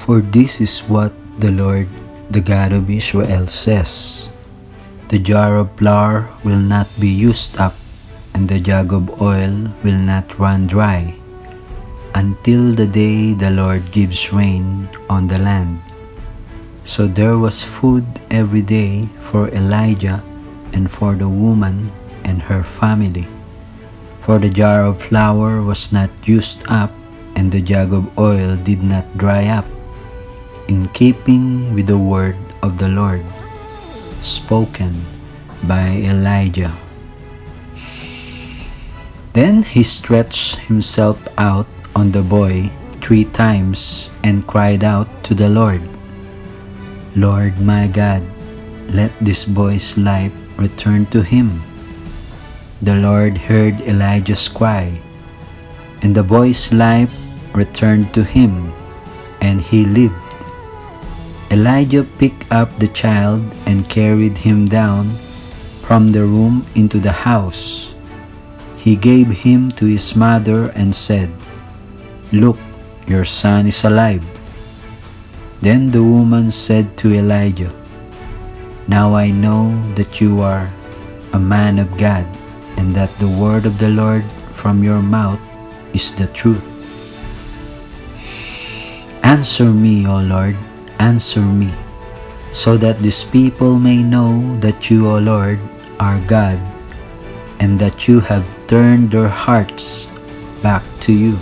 For this is what the Lord, the God of Israel, says: The jar of flour will not be used up, and the jug of oil will not run dry, until the day the Lord gives rain on the land. So there was food every day for Elijah and for the woman and her family. For the jar of flour was not used up, and the jug of oil did not dry up, in keeping with the word of the Lord, spoken by Elijah. Then he stretched himself out on the boy 3 times and cried out to the Lord, Lord my God, let this boy's life return to him. The Lord heard Elijah's cry, and the boy's life returned to him, and he lived. Elijah picked up the child and carried him down from the room into the house. He gave him to his mother and said, Look, your son is alive. Then the woman said to Elijah, Now I know that you are a man of God, and that the word of the Lord from your mouth is the truth. Answer me, O Lord, answer me, so that these people may know that you, O Lord, are God, and that you have turned their hearts back to you.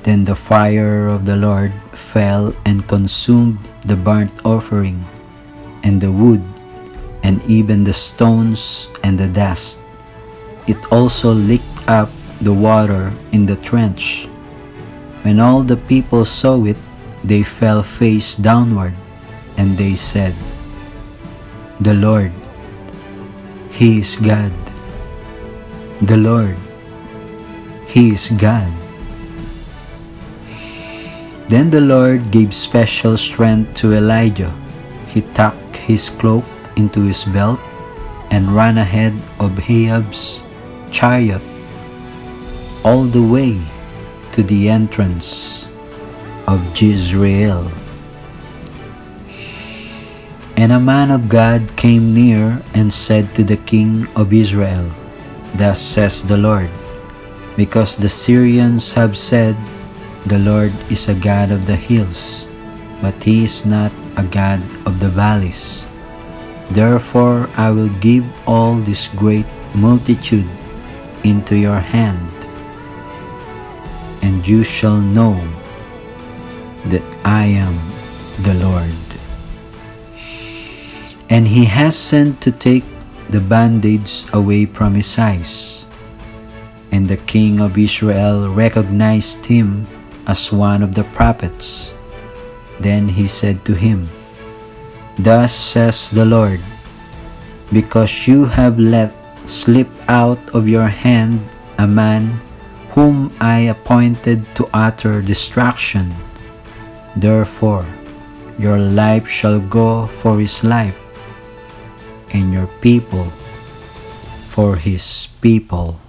Then the fire of the Lord fell and consumed the burnt offering, and the wood, and even the stones and the dust. It also licked up the water in the trench. When all the people saw it, they fell face downward, and they said, The Lord, He is God. The Lord, He is God. Then the Lord gave special strength to Elijah. He tucked his cloak into his belt and ran ahead of Ahab's chariot all the way to the entrance of Jezreel. And a man of God came near and said to the king of Israel, Thus says the Lord, because the Syrians have said, The Lord is a God of the hills, but He is not a God of the valleys. Therefore I will give all this great multitude into your hand, and you shall know that I am the Lord. And he hastened to take the bandage away from his eyes. And the king of Israel recognized him as one of the prophets. Then he said to him, Thus says the Lord, because you have let slip out of your hand a man whom I appointed to utter destruction, therefore your life shall go for his life, and your people for his people.